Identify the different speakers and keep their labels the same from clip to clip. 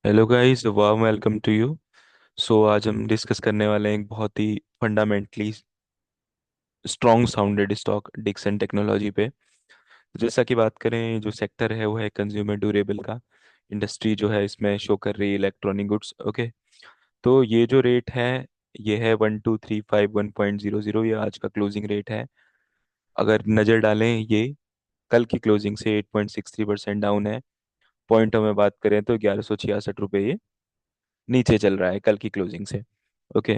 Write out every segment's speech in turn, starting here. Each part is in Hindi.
Speaker 1: Hello guys, warm welcome to you. आज हम डिस्कस करने वाले हैं एक बहुत ही fundamentally strong sounded stock Dixon technology पे। जैसा कि बात करें, जो सेक्टर है वो है कंज्यूमर ड्यूरेबल का। इंडस्ट्री जो है इसमें शो कर रही है इलेक्ट्रॉनिक गुड्स। ओके, तो ये जो रेट है ये है 1235 1.00। ये आज का क्लोजिंग रेट है। अगर नज़र डालें, ये कल की क्लोजिंग से 8.63% डाउन है। पॉइंटों में बात करें तो 1166 रुपये ये नीचे चल रहा है कल की क्लोजिंग से। ओके,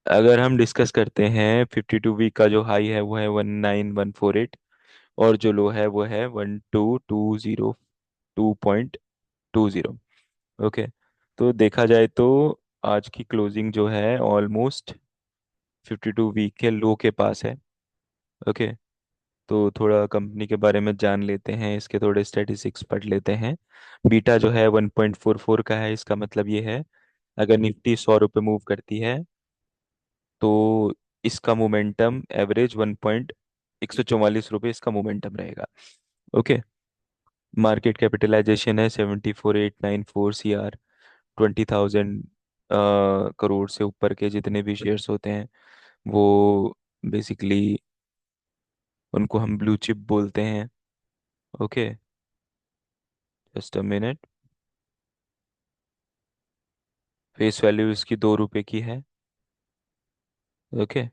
Speaker 1: अगर हम डिस्कस करते हैं 52 वीक का जो हाई है वो है 19148, और जो लो है वो है 1220 ओके, तो देखा जाए तो आज की क्लोजिंग जो है ऑलमोस्ट 52 वीक के लो के पास है। ओके, तो थोड़ा कंपनी के बारे में जान लेते हैं, इसके थोड़े स्टैटिस्टिक्स पढ़ लेते हैं। बीटा जो है 1.44 का है। इसका मतलब ये है, अगर निफ्टी 100 रुपये मूव करती है तो इसका मोमेंटम एवरेज 1.144 रुपये इसका मोमेंटम रहेगा। ओके, मार्केट कैपिटलाइजेशन है 74,894 CR। 20,000 करोड़ से ऊपर के जितने भी शेयर्स होते हैं वो बेसिकली उनको हम ब्लू चिप बोलते हैं। Okay, just a minute. Face value इसकी 2 रुपए की है। ओके,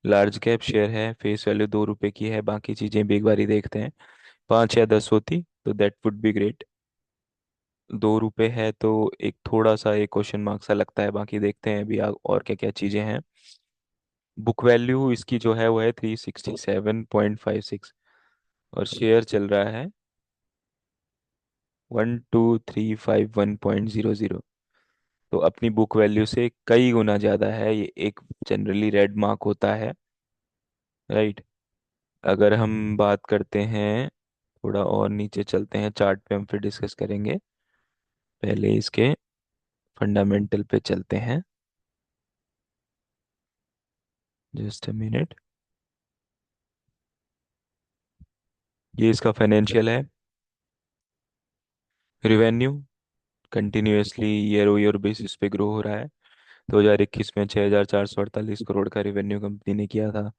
Speaker 1: लार्ज कैप शेयर है, फेस वैल्यू 2 रुपए की है। बाकी चीजें भी एक बारी देखते हैं। 5 या 10 होती तो दैट वुड बी ग्रेट। 2 रुपए है तो एक थोड़ा सा एक क्वेश्चन मार्क सा लगता है। बाकी देखते हैं अभी और क्या क्या चीजें हैं। बुक वैल्यू इसकी जो है वो है 367.56, और शेयर चल रहा है 1235 1.00। तो अपनी बुक वैल्यू से कई गुना ज्यादा है ये। एक जनरली रेड मार्क होता है, राइट। अगर हम बात करते हैं, थोड़ा और नीचे चलते हैं, चार्ट पे हम फिर डिस्कस करेंगे। पहले इसके फंडामेंटल पे चलते हैं। Just a minute. ये इसका फाइनेंशियल है। Revenue continuously year year basis पे ग्रो हो रहा है। 2021 में 6,448 करोड़ का रिवेन्यू कंपनी ने किया था।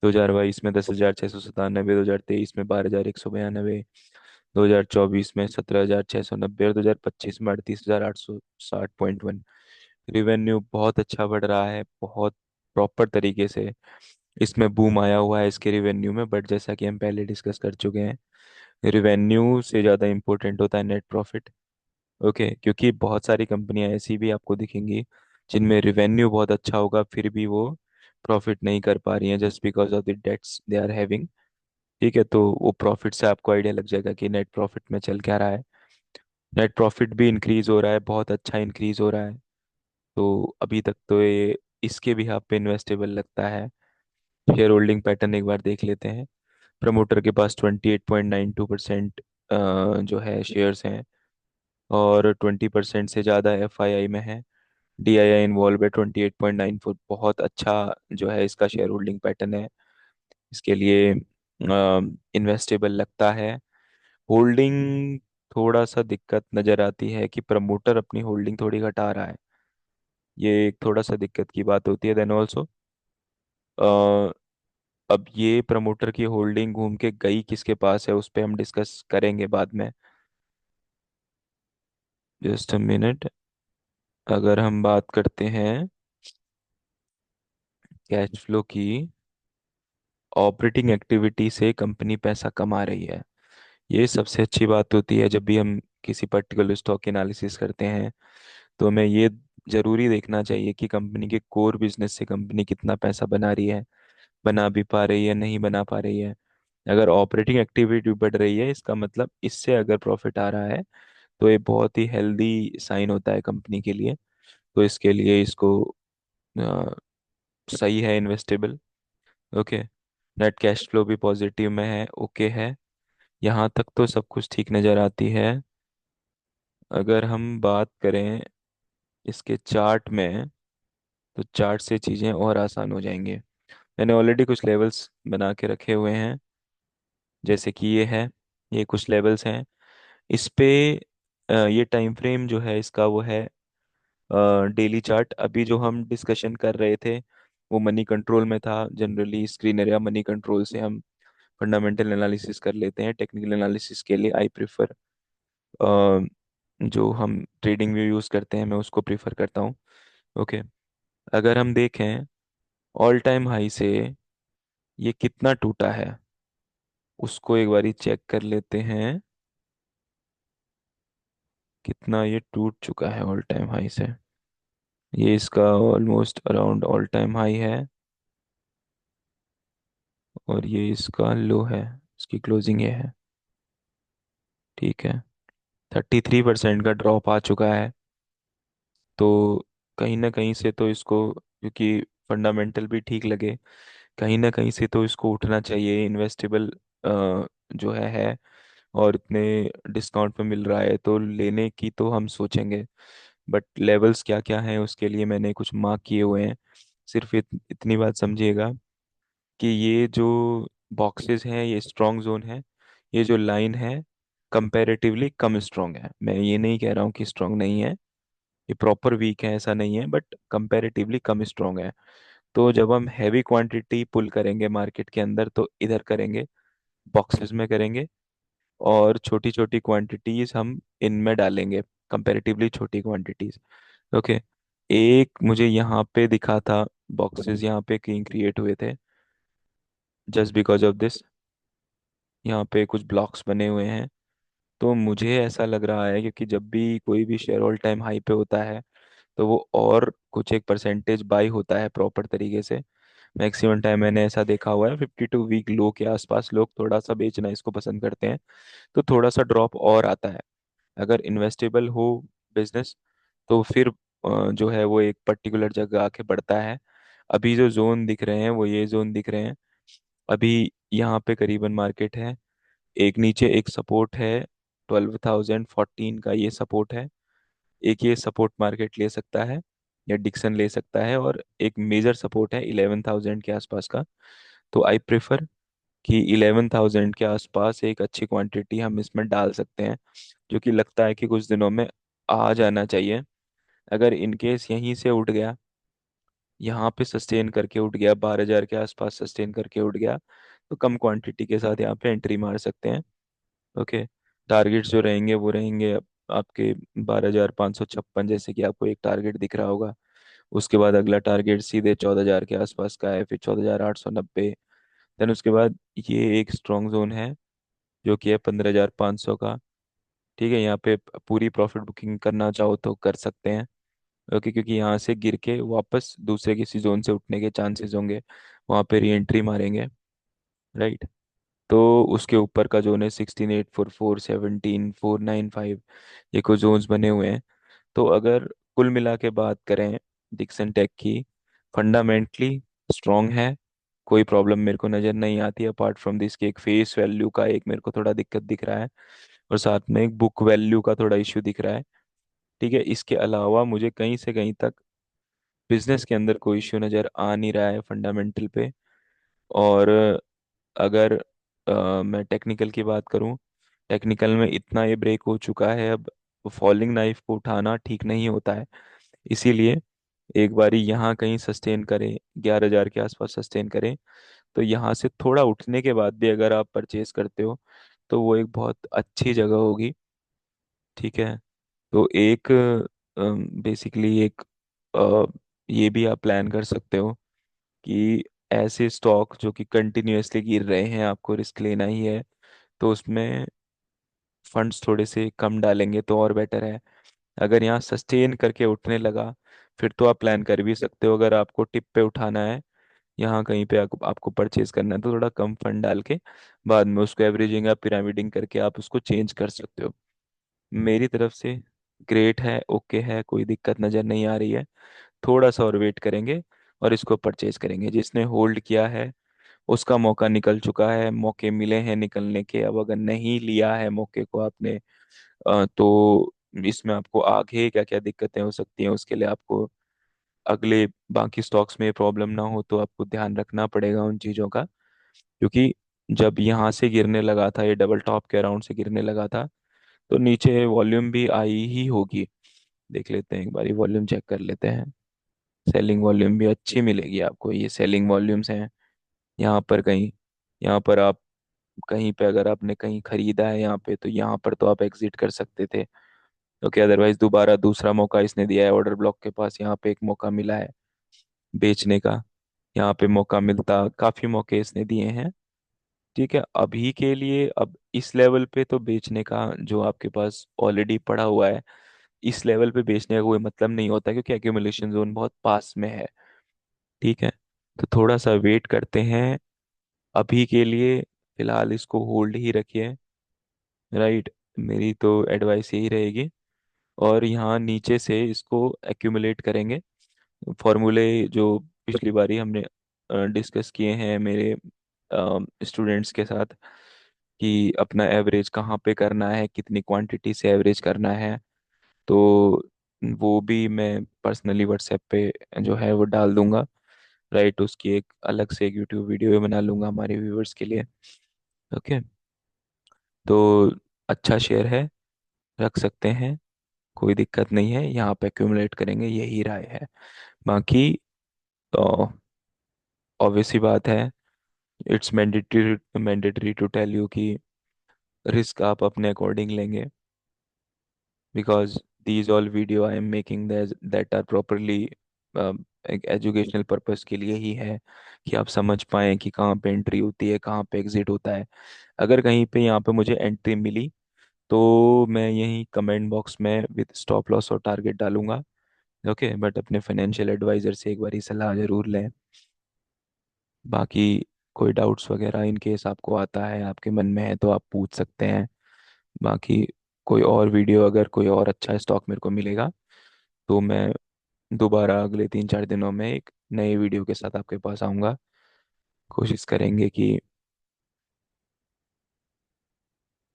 Speaker 1: 2022 में 10,697, 2023 में 12,192, 2024 में 17,690, और 2025 में 38,860.1। रिवेन्यू बहुत अच्छा बढ़ रहा है, बहुत प्रॉपर तरीके से इसमें बूम आया हुआ है इसके रिवेन्यू में। बट जैसा कि हम पहले डिस्कस कर चुके हैं, रिवेन्यू से ज़्यादा इम्पोर्टेंट होता है नेट प्रॉफिट। ओके, क्योंकि बहुत सारी कंपनियां ऐसी भी आपको दिखेंगी जिनमें रिवेन्यू बहुत अच्छा होगा फिर भी वो प्रॉफिट नहीं कर पा रही हैं, just because of the dates they are having. ठीक है, तो वो प्रॉफिट से आपको आइडिया लग जाएगा कि नेट प्रॉफिट में चल क्या रहा है। नेट प्रॉफिट भी इंक्रीज हो रहा है, बहुत अच्छा इंक्रीज हो रहा है। तो अभी तक तो ये इसके भी हाथ पे इन्वेस्टेबल लगता है। शेयर होल्डिंग पैटर्न एक बार देख लेते हैं। प्रमोटर के पास 28.92% जो है शेयर्स हैं, और 20% से ज़्यादा FII में है। DII इन्वॉल्व है 28.94। बहुत अच्छा जो है इसका शेयर होल्डिंग पैटर्न है, इसके लिए इन्वेस्टेबल लगता है। होल्डिंग थोड़ा सा दिक्कत नज़र आती है कि प्रमोटर अपनी होल्डिंग थोड़ी घटा रहा है। ये एक थोड़ा सा दिक्कत की बात होती है। देन ऑल्सो अब ये प्रमोटर की होल्डिंग घूम के गई किसके पास है उस पर हम डिस्कस करेंगे बाद में। Just a minute. अगर हम बात करते हैं कैश फ्लो की, ऑपरेटिंग एक्टिविटी से कंपनी पैसा कमा रही है, ये सबसे अच्छी बात होती है। जब भी हम किसी पर्टिकुलर स्टॉक एनालिसिस करते हैं तो हमें ये जरूरी देखना चाहिए कि कंपनी के कोर बिजनेस से कंपनी कितना पैसा बना रही है, बना भी पा रही है, नहीं बना पा रही है। अगर ऑपरेटिंग एक्टिविटी बढ़ रही है इसका मतलब इससे अगर प्रॉफिट आ रहा है तो ये बहुत ही हेल्दी साइन होता है कंपनी के लिए। तो इसके लिए इसको अ, सही है, investable. Okay, net cash flow भी पॉजिटिव में है, ओके है। यहाँ तक तो सब कुछ ठीक नज़र आती है। अगर हम बात करें इसके चार्ट में तो चार्ट से चीज़ें और आसान हो जाएंगी। मैंने ऑलरेडी कुछ लेवल्स बना के रखे हुए हैं, जैसे कि ये है, ये कुछ लेवल्स हैं। इस पे ये टाइम फ्रेम जो है इसका वो है डेली चार्ट। अभी जो हम डिस्कशन कर रहे थे वो मनी कंट्रोल में था। जनरली स्क्रीनर या मनी कंट्रोल से हम फंडामेंटल एनालिसिस कर लेते हैं। टेक्निकल एनालिसिस के लिए आई प्रिफर, जो हम ट्रेडिंग में यूज़ करते हैं मैं उसको प्रिफर करता हूँ। ओके, अगर हम देखें ऑल टाइम हाई से ये कितना टूटा है उसको एक बारी चेक कर लेते हैं। कितना ये टूट चुका है ऑल टाइम हाई से। ये इसका almost around all time high है, और ये इसका लो है। इसकी क्लोजिंग ये है। ठीक है, 33% का ड्रॉप आ चुका है। तो कहीं ना कहीं से तो इसको, क्योंकि फंडामेंटल भी ठीक लगे, कहीं ना कहीं से तो इसको उठना चाहिए। इन्वेस्टेबल जो है और इतने डिस्काउंट पे मिल रहा है तो लेने की तो हम सोचेंगे। बट लेवल्स क्या क्या हैं उसके लिए मैंने कुछ मार्क किए हुए हैं। सिर्फ इतनी बात समझिएगा कि ये जो बॉक्सेस हैं ये स्ट्रॉन्ग जोन है। ये जो लाइन है कंपैरेटिवली कम स्ट्रॉन्ग है। मैं ये नहीं कह रहा हूँ कि स्ट्रॉन्ग नहीं है, ये प्रॉपर वीक है ऐसा नहीं है, बट कंपैरेटिवली कम स्ट्रॉन्ग है। तो जब हम हैवी क्वांटिटी पुल करेंगे मार्केट के अंदर तो इधर करेंगे, बॉक्सेस में करेंगे, और छोटी छोटी क्वांटिटीज हम इनमें डालेंगे, कंपैरेटिवली छोटी क्वांटिटीज। ओके, एक मुझे यहाँ पे दिखा था, बॉक्सेस यहाँ पे क्यों क्रिएट हुए थे, जस्ट बिकॉज ऑफ दिस। यहाँ पे कुछ ब्लॉक्स बने हुए हैं। तो मुझे ऐसा लग रहा है क्योंकि जब भी कोई भी शेयर ऑल टाइम हाई पे होता है तो वो और कुछ एक परसेंटेज बाई होता है प्रॉपर तरीके से। मैक्सिमम टाइम मैंने ऐसा देखा हुआ है 52 वीक लो के आसपास लोग थोड़ा सा बेचना इसको पसंद करते हैं, तो थोड़ा सा ड्रॉप और आता है। अगर इन्वेस्टेबल हो बिजनेस तो फिर जो है वो एक पर्टिकुलर जगह आके बढ़ता है। अभी जो जोन दिख रहे हैं वो ये जोन दिख रहे हैं। अभी यहाँ पे करीबन मार्केट है, एक नीचे एक सपोर्ट है 12,014 का, ये सपोर्ट है। एक ये सपोर्ट मार्केट ले सकता है या डिक्सन ले सकता है, और एक मेजर सपोर्ट है 11,000 के आसपास का। तो आई प्रेफर कि 11,000 के आसपास एक अच्छी क्वांटिटी हम इसमें डाल सकते हैं, जो कि लगता है कि कुछ दिनों में आ जाना चाहिए। अगर इनकेस यहीं से उठ गया, यहाँ पे सस्टेन करके उठ गया 12,000 के आसपास सस्टेन करके उठ गया, तो कम क्वांटिटी के साथ यहाँ पे एंट्री मार सकते हैं। ओके, टारगेट्स जो रहेंगे वो रहेंगे आपके 12,556, जैसे कि आपको एक टारगेट दिख रहा होगा। उसके बाद अगला टारगेट सीधे 14,000 के आसपास का है, फिर 14,890। देन उसके बाद ये एक स्ट्रॉन्ग जोन है जो कि है 15,500 का। ठीक है, यहाँ पे पूरी प्रॉफिट बुकिंग करना चाहो तो कर सकते हैं। ओके, क्योंकि यहाँ से गिर के वापस दूसरे किसी जोन से उठने के चांसेस होंगे, वहाँ पे री एंट्री मारेंगे। राइट। तो उसके ऊपर का जोन है 16,844, 17,495, ये कुछ जोन्स बने हुए हैं। तो अगर कुल मिला के बात करें डिक्सन टेक की, फंडामेंटली स्ट्रांग है, कोई प्रॉब्लम मेरे को नज़र नहीं आती अपार्ट फ्रॉम दिस कि एक फेस वैल्यू का एक मेरे को थोड़ा दिक्कत दिख रहा है, और साथ में एक बुक वैल्यू का थोड़ा इश्यू दिख रहा है। ठीक है, इसके अलावा मुझे कहीं से कहीं तक बिजनेस के अंदर कोई इश्यू नज़र आ नहीं रहा है फंडामेंटल पे। और अगर मैं टेक्निकल की बात करूं, टेक्निकल में इतना ये ब्रेक हो चुका है अब, फॉलिंग नाइफ को उठाना ठीक नहीं होता है। इसीलिए एक बारी यहाँ कहीं सस्टेन करें, 11,000 के आसपास सस्टेन करें, तो यहाँ से थोड़ा उठने के बाद भी अगर आप परचेज करते हो तो वो एक बहुत अच्छी जगह होगी। ठीक है, तो एक बेसिकली एक अ, ये भी आप प्लान कर सकते हो कि ऐसे स्टॉक जो कि कंटिन्यूअसली गिर रहे हैं आपको रिस्क लेना ही है, तो उसमें फंड्स थोड़े से कम डालेंगे तो और बेटर है। अगर यहाँ सस्टेन करके उठने लगा फिर तो आप प्लान कर भी सकते हो, अगर आपको टिप पे उठाना है, यहाँ कहीं पे आपको परचेज करना है, तो थोड़ा कम फंड डाल के बाद में उसको एवरेजिंग या पिरामिडिंग करके आप उसको चेंज कर सकते हो। मेरी तरफ से ग्रेट है, ओके है, कोई दिक्कत नज़र नहीं आ रही है। थोड़ा सा और वेट करेंगे और इसको परचेज करेंगे। जिसने होल्ड किया है उसका मौका निकल चुका है, मौके मिले हैं निकलने के। अब अगर नहीं लिया है मौके को आपने, तो इसमें आपको आगे क्या क्या दिक्कतें हो सकती हैं उसके लिए आपको अगले बाकी स्टॉक्स में प्रॉब्लम ना हो तो आपको ध्यान रखना पड़ेगा उन चीज़ों का। क्योंकि जब यहाँ से गिरने लगा था, ये डबल टॉप के अराउंड से गिरने लगा था, तो नीचे वॉल्यूम भी आई ही होगी। देख लेते हैं एक बारी, वॉल्यूम चेक कर लेते हैं। सेलिंग वॉल्यूम भी अच्छी मिलेगी आपको, ये सेलिंग वॉल्यूम्स हैं। यहाँ पर कहीं, यहाँ पर आप कहीं पे अगर आपने कहीं खरीदा है यहाँ पे, तो यहाँ पर तो आप एग्जिट कर सकते थे। ओके, अदरवाइज दोबारा दूसरा मौका इसने दिया है, ऑर्डर ब्लॉक के पास यहाँ पे एक मौका मिला है बेचने का। यहाँ पे मौका मिलता, काफी मौके इसने दिए हैं। ठीक है, अभी के लिए अब इस लेवल पे तो बेचने का, जो आपके पास ऑलरेडी पड़ा हुआ है, इस लेवल पे बेचने का कोई मतलब नहीं होता, क्योंकि एक्यूमुलेशन जोन बहुत पास में है। ठीक है, तो थोड़ा सा वेट करते हैं। अभी के लिए फिलहाल इसको होल्ड ही रखिए। राइट, मेरी तो एडवाइस यही रहेगी। और यहाँ नीचे से इसको एक्यूमुलेट करेंगे। फॉर्मूले जो पिछली बारी हमने डिस्कस किए हैं मेरे स्टूडेंट्स के साथ, कि अपना एवरेज कहाँ पे करना है, कितनी क्वांटिटी से एवरेज करना है, तो वो भी मैं पर्सनली व्हाट्सएप पे जो है वो डाल दूंगा। राइट, उसकी एक अलग से एक यूट्यूब वीडियो बना लूंगा हमारे व्यूअर्स के लिए। ओके, तो अच्छा शेयर है, रख सकते हैं, कोई दिक्कत नहीं है, यहाँ पे एक्यूमुलेट करेंगे, यही राय है। बाकी ऑब्वियस सी बात है, it's mandatory mandatory to tell you कि रिस्क आप अपने अकॉर्डिंग लेंगे, because these all video I am making that are properly एक एजुकेशनल पर्पस के लिए ही है, कि आप समझ पाएं कि कहाँ पे एंट्री होती है, कहाँ पे एग्जिट होता है। अगर कहीं पे यहाँ पे मुझे एंट्री मिली, तो मैं यहीं कमेंट बॉक्स में विद स्टॉप लॉस और टारगेट डालूंगा। ओके, बट अपने फाइनेंशियल एडवाइजर से एक बार सलाह जरूर लें। बाकी कोई डाउट्स वगैरह इन केस आपको आता है, आपके मन में है, तो आप पूछ सकते हैं। बाकी कोई और वीडियो, अगर कोई और अच्छा स्टॉक मेरे को मिलेगा, तो मैं दोबारा अगले 3-4 दिनों में एक नए वीडियो के साथ आपके पास आऊँगा। कोशिश करेंगे कि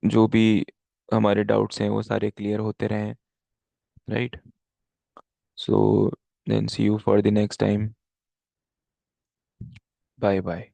Speaker 1: जो भी हमारे डाउट्स हैं वो सारे क्लियर होते रहें। Right, so then see you for the next time. Bye bye.